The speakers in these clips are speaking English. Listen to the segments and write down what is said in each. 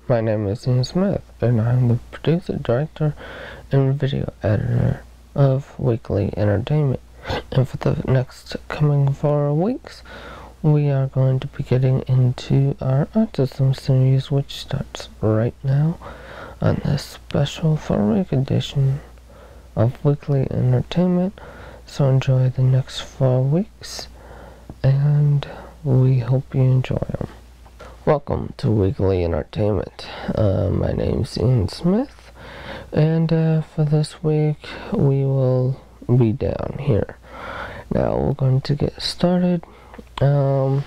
My name is Ian Smith, and I'm the producer, director, and video editor of Weekly Entertainment. And for the next coming 4 weeks, we are going to be getting into our autism series, which starts right now on this special 4-week edition of Weekly Entertainment. So enjoy the next 4 weeks, and we hope you enjoy them. Welcome to Weekly Entertainment. My name's Ian Smith, and for this week we will be down here. Now we're going to get started. As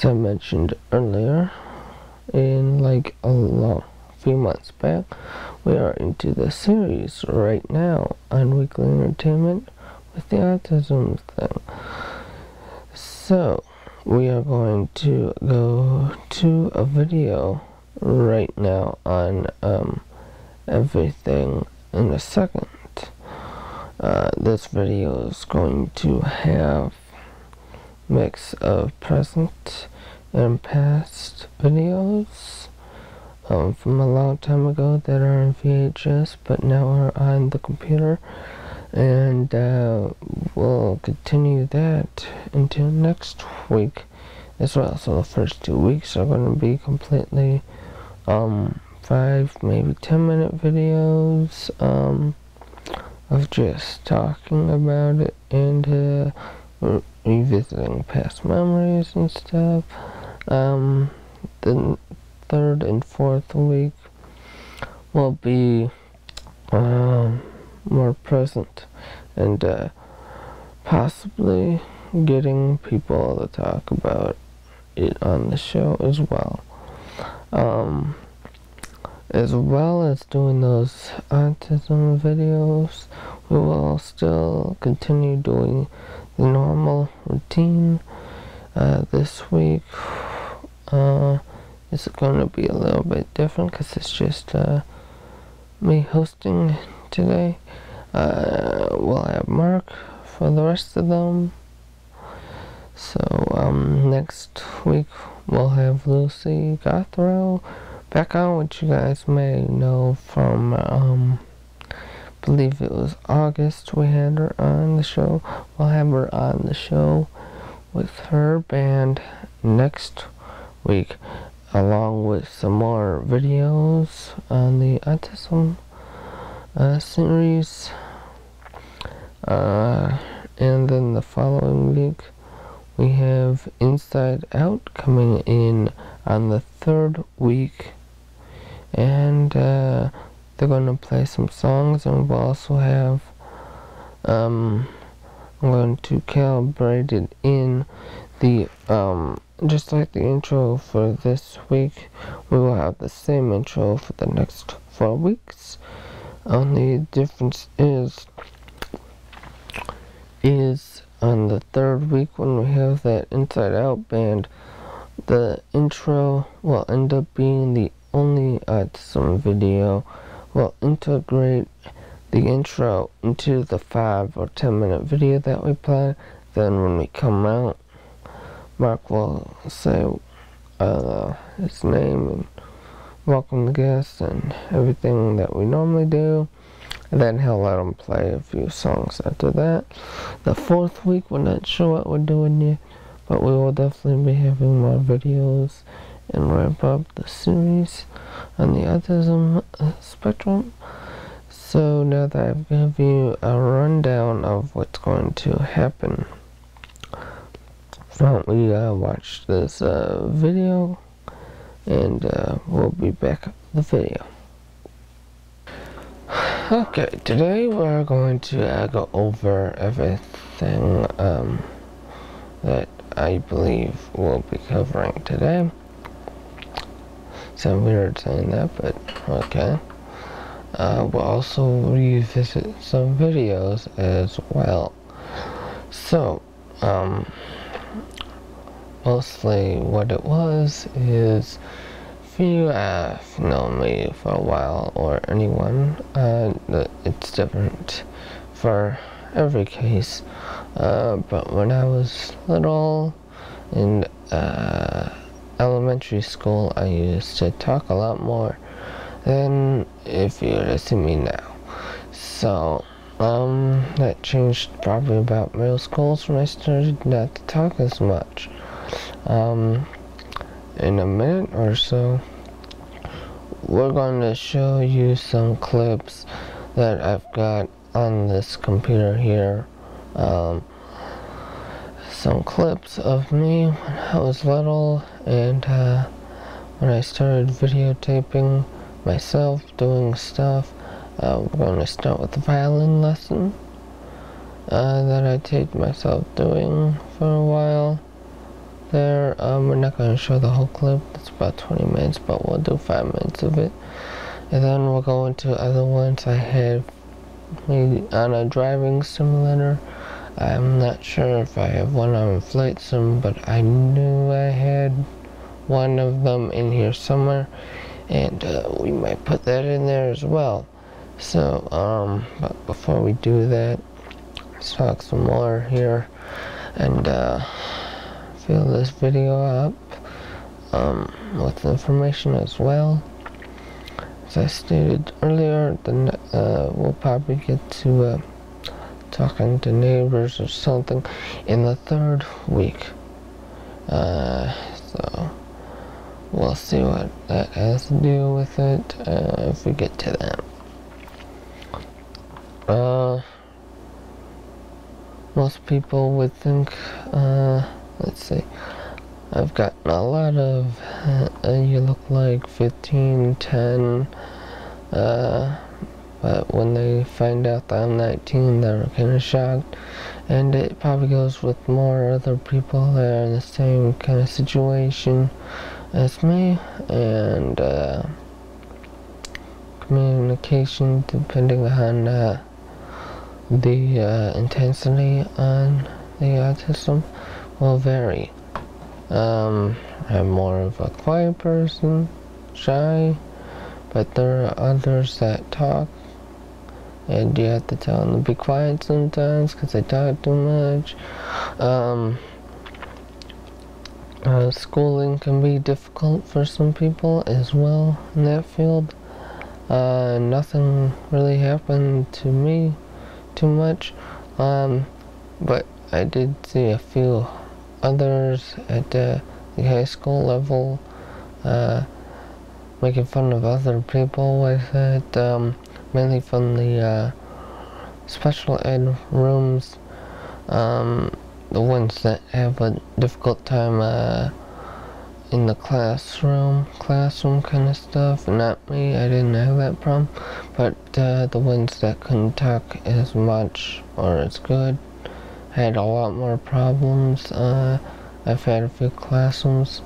I mentioned earlier, in like a few months back, we are into the series right now on Weekly Entertainment with the autism thing. So we are going to go to a video right now on everything in a second. This video is going to have mix of present and past videos from a long time ago that are in VHS but now are on the computer, and we'll continue that until next week as well. So the first 2 weeks are going to be completely 5, maybe 10-minute videos of just talking about it and revisiting past memories and stuff. The third and fourth week will be more present and possibly getting people to talk about it on the show as well. As well as doing those autism videos, we will still continue doing the normal routine. This week is going to be a little bit different because it's just me hosting today. We'll have Mark for the rest of them. So next week we'll have Lucy Gothrow back on, which you guys may know from I believe it was August we had her on the show. We'll have her on the show with her band next week, along with some more videos on the autism series. And then the following week we have Inside Out coming in on the 3rd week, and they're going to play some songs, and we'll also have I'm going to calibrate it in the just like the intro for this week, we will have the same intro for the next 4 weeks. Only difference is on the 3rd week, when we have that Inside Out band, the intro will end up being the only autism video. We'll integrate the intro into the 5 or 10-minute video that we play. Then when we come out, Mark will say his name and welcome the guests and everything that we normally do, and then he'll let them play a few songs after that. The 4th week, we're not sure what we're doing yet, but we will definitely be having more videos and wrap up the series on the autism spectrum. So now that I've given you a rundown of what's going to happen, why don't we watch this video, and we'll be back with the video. Okay, today we're going to go over everything that I believe we'll be covering today. Sounds weird saying that, but okay. We'll also revisit some videos as well. So, mostly what it was is, if you have known me for a while, or anyone, it's different for every case, but when I was little and elementary school, I used to talk a lot more than if you were to see me now. So, that changed probably about middle schools when I started not to talk as much. In a minute or so, we're going to show you some clips that I've got on this computer here. Some clips of me when I was little and when I started videotaping myself doing stuff. We're going to start with the violin lesson that I taped myself doing for a while there. We're not going to show the whole clip, it's about 20 minutes, but we'll do 5 minutes of it. And then we'll go into other ones I have made on a driving simulator. I'm not sure if I have one on Flight Sim, but I knew I had one of them in here somewhere, and we might put that in there as well. So, but before we do that, let's talk some more here and fill this video up with information as well. As I stated earlier, then we'll probably get to talking to neighbors or something in the 3rd week. So we'll see what that has to do with it if we get to that. Most people would think, let's see, I've gotten a lot of, you look like 15, 10, but when they find out that I'm 19, they're kind of shocked. And it probably goes with more other people that are in the same kind of situation as me. And communication, depending on the intensity on the autism, will vary. I'm more of a quiet person, shy, but there are others that talk, and you have to tell them to be quiet sometimes because they talk too much. Schooling can be difficult for some people as well in that field. Nothing really happened to me too much, but I did see a few others at the high school level making fun of other people with it, mainly from the special ed rooms, the ones that have a difficult time in the classroom kind of stuff. Not me, I didn't have that problem, but the ones that couldn't talk as much or as good had a lot more problems. I've had a few classrooms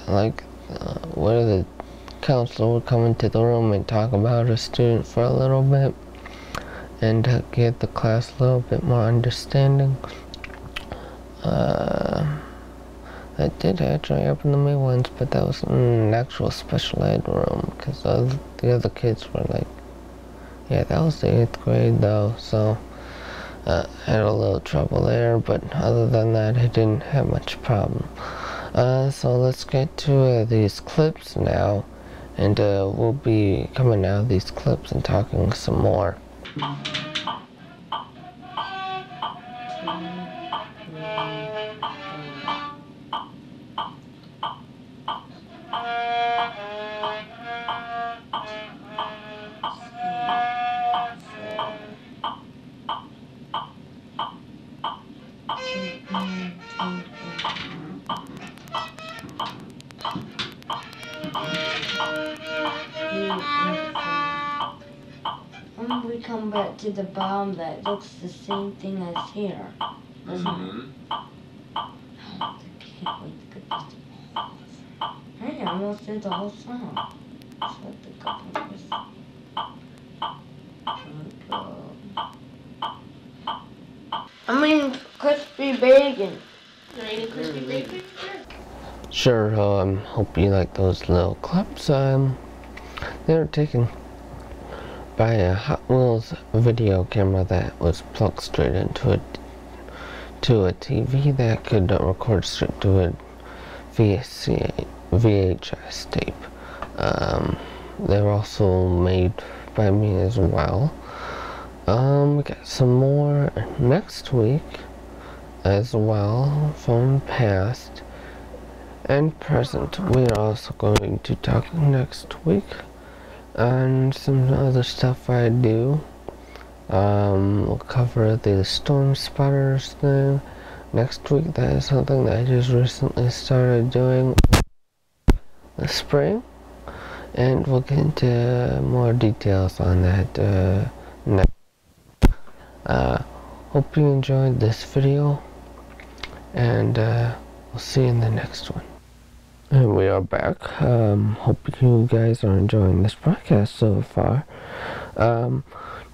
like where the counselor would come into the room and talk about a student for a little bit and get the class a little bit more understanding. That did actually happen to me once, but that was in an actual special ed room because the other kids were like, yeah, that was the 8th grade though, so I had a little trouble there, but other than that, I didn't have much problem. So let's get to these clips now, and we'll be coming out of these clips and talking some more. When we come back to the bottom, that looks the same thing as here, doesn't it? I can't wait to get this. Hey, I almost did the whole song. Just let the couple of this. I mean, crispy bacon. You eating crispy bacon? Sure, hope you like those little clips. They were taken by a Hot Wheels video camera that was plugged straight into a TV that could record straight to a VHS tape. They're also made by me as well. We got some more next week as well from past and present. We are also going to talk next week on some other stuff I do. We'll cover the storm spotters thing next week. That is something that I just recently started doing this spring, and we'll get into more details on that next. Hope you enjoyed this video, and we'll see you in the next one. And we are back. Hope you guys are enjoying this broadcast so far.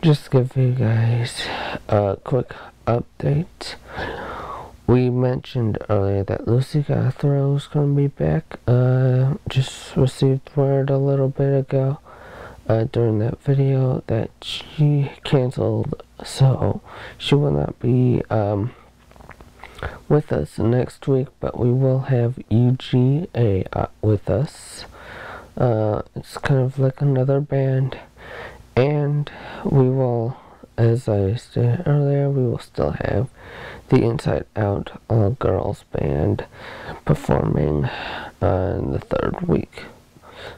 Just to give you guys a quick update. We mentioned earlier that Lucy Gothrow is going to be back. Just received word a little bit ago during that video that she canceled, so she will not be with us next week, but we will have UGA with us. It's kind of like another band, and we will, as I stated earlier, we will still have the Inside Out All Girls Band performing in the third week.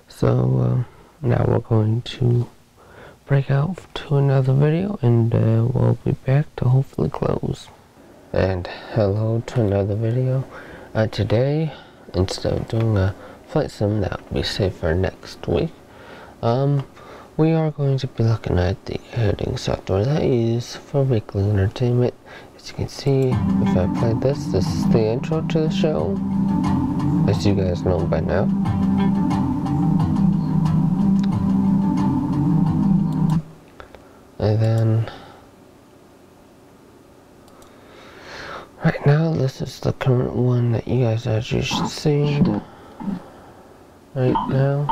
So now we're going to break out to another video, and we'll be back to hopefully close. And hello to another video. Today, instead of doing a flight sim that will be saved for next week, we are going to be looking at the editing software that I use for weekly entertainment. As you can see, if I play this is the intro to the show, as you guys know by now. And then, right now, this is the current one that you guys actually should see right now.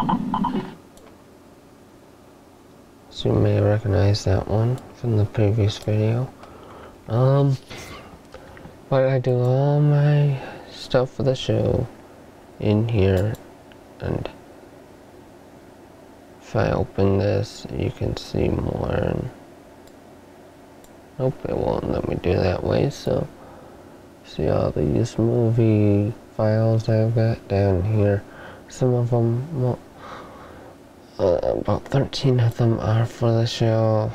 So you may recognize that one from the previous video. But I do all my stuff for the show in here, and if I open this, you can see more. And nope, it won't let me do that way. So see all these movie files I've got down here. Some of them, well, about 13 of them are for the show.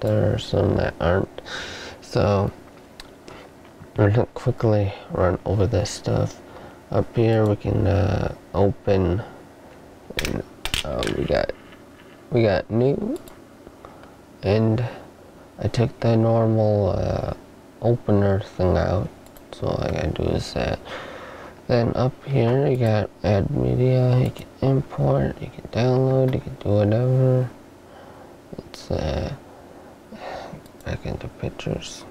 There are some that aren't. So we're gonna quickly run over this stuff. Up here we can open, and we got new, and I took the normal opener thing out, so all I gotta do is that. Then up here you got add media, you can import, you can download, you can do whatever. Let's back into pictures.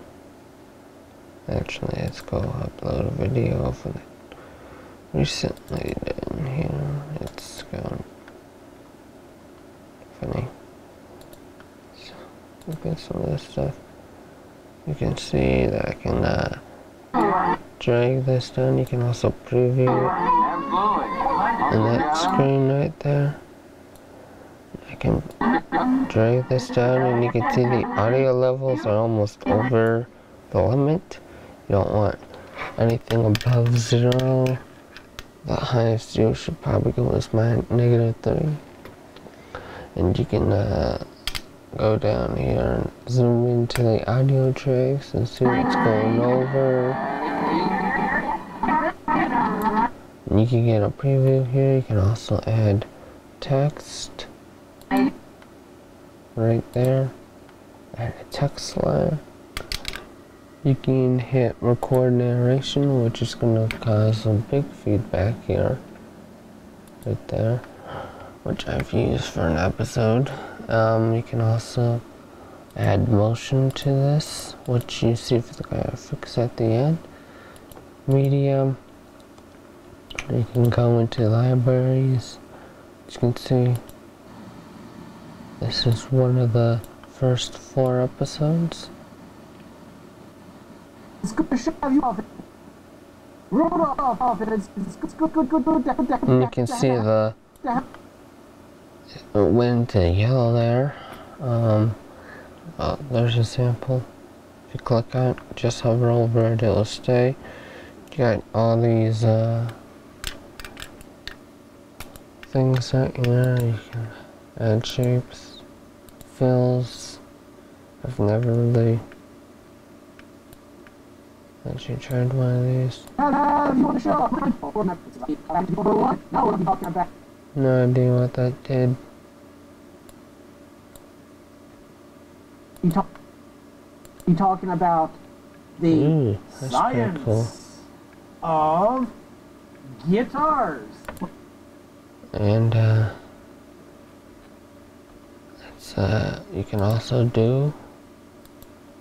Actually, let's go upload a video for that recently done here. It's gone funny. So look at some of this stuff. You can see that I can drag this down. You can also preview it in that screen right there. I can drag this down, and you can see the audio levels are almost over the limit. You don't want anything above 0. The highest you should probably go is -3. And you can go down here and zoom into the audio tracks and see what's going over. And you can get a preview here. You can also add text right there. Add a text layer. You can hit record narration, which is going to cause some big feedback here, right there, which I've used for an episode. You can also add motion to this, which you see for the graphics at the end. Medium. You can go into libraries. As you can see, this is one of the first 4 episodes. It's good to show you off. And you can see the it went to yellow there. There's a sample. If you click on it, just hover over it, it'll stay. You got all these things right here. You can add shapes, fills. I've never really actually tried one of these. No idea what that did. You talking about the That's science pretty cool. of guitars. And you can also do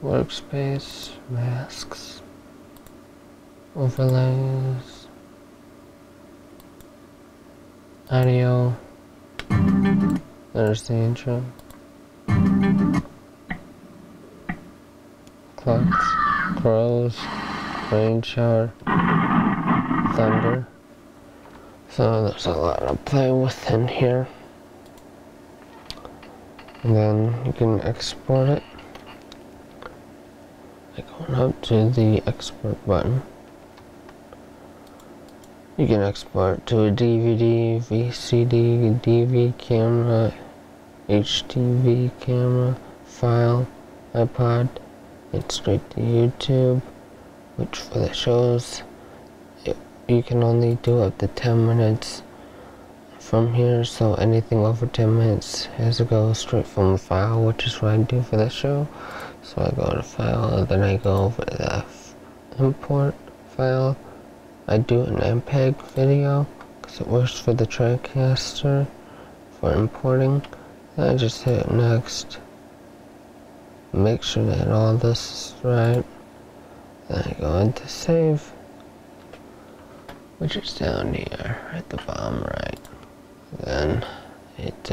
workspace, masks, overlays, audio. There's the intro. Clocks, crows, rain shower, thunder. So there's a lot to play with in here. And then you can export it by going up to the export button. You can export to a DVD, VCD, DV camera, HTV camera, file, iPod, and straight to YouTube, which for the shows, you can only do up to 10 minutes from here, so anything over 10 minutes has to go straight from the file, which is what I do for the show. So I go to file, then I go over to the import file. I do an MPEG video, because it works for the TriCaster for importing. Then I just hit next, make sure that all this is right. Then I go into save, which is down here at the bottom right. Then it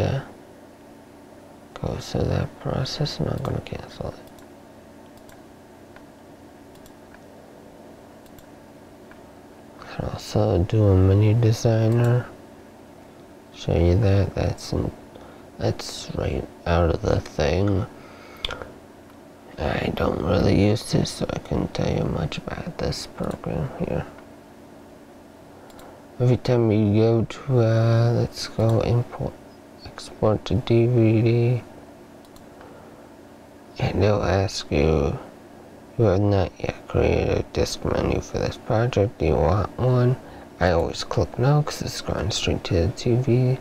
goes through that process, and I'm going to cancel it. I can also do a menu designer. Show you that. That's right out of the thing. I don't really use this, so I couldn't tell you much about this program here. Every time you go to, let's go export to DVD, and they'll ask you, you have not yet created a disk menu for this project, do you want one? I always click no, because it's going straight to the TV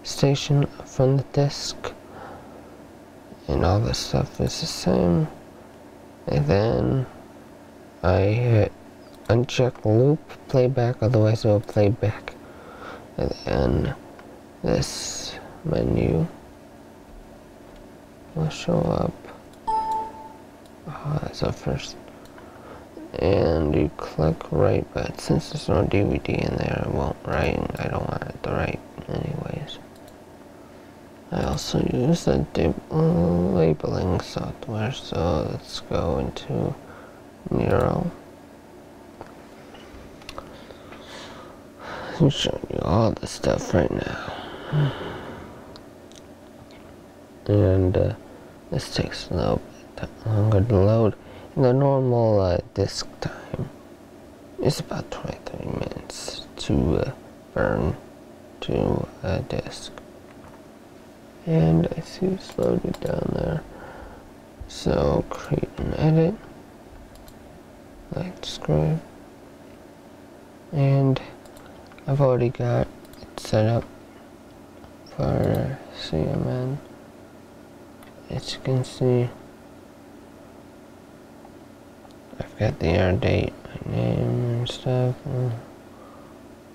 station from the disk, and all this stuff is the same. And then I hit uncheck loop playback, otherwise it will play back. And then this menu will show up. Oh, that's the first. And you click write, but since there's no DVD in there, it won't write, and I don't want it to write anyways. I also use the labeling software, so let's go into Nero. I'm showing you all the stuff right now. And this takes a little bit longer to load. And the normal disk time is about 23 minutes to burn to a disk. And I see it's loaded down there. So create an edit, like script, and I've already got it set up for CMN. As you can see, I've got the air date, my name and stuff, and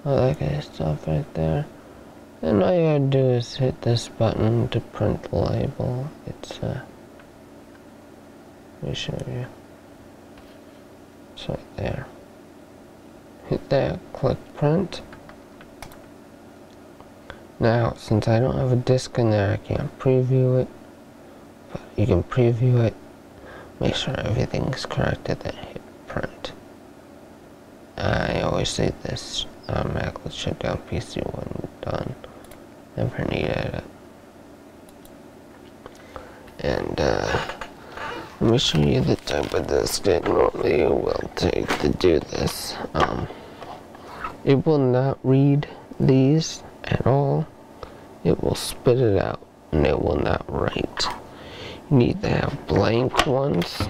all that kind of stuff right there. And all you gotta do is hit this button to print the label. It's, let me show you. It's right there. Hit that, click print. Now, since I don't have a disc in there, I can't preview it. But you can preview it. Make sure everything's correct and then hit print. I always always say this, Mac will shut down PC when done. Never needed it. And let me show you the type of disk that normally it will take to do this. It will not read these at all. It will spit it out and it will not write. You need to have blank ones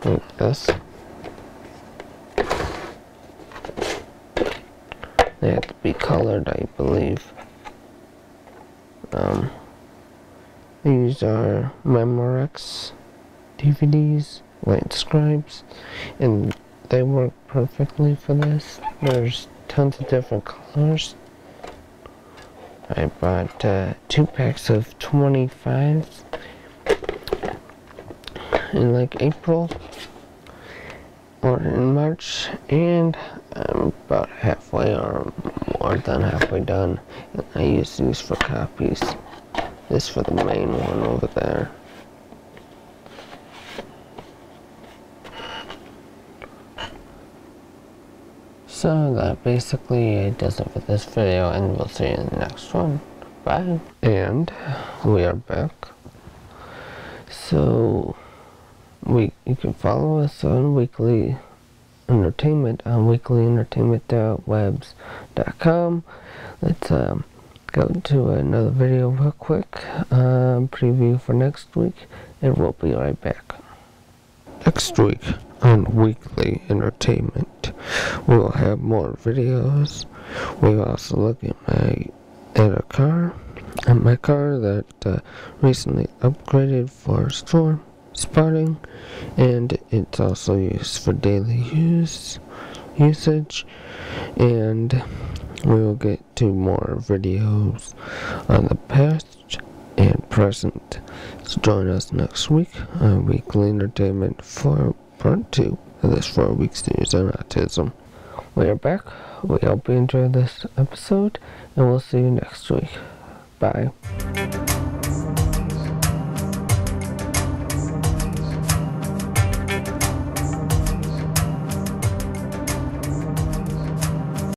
like this. They have to be colored, I believe. These are Memorex DVDs, Light Scribes, and they work perfectly for this. There's tons of different colors. I bought 2 packs of 25 in like April or in March, and I'm about halfway or more than halfway done. And I use these for copies. This for the main one over there. So that basically does it for this video, and we'll see you in the next one. Bye. And we are back. So you can follow us on Weekly Entertainment on weeklyentertainment.webs.com. Let's go to another video real quick. Preview for next week, and we'll be right back. Next week on Weekly Entertainment, we'll have more videos. We'll also look at my car that recently upgraded for storm spotting, and it's also used for daily usage. And we will get to more videos on the past and present. So join us next week on Weekly Entertainment for part 2 of this 4-week series on autism. We are back. We hope you enjoyed this episode, and we'll see you next week. Bye.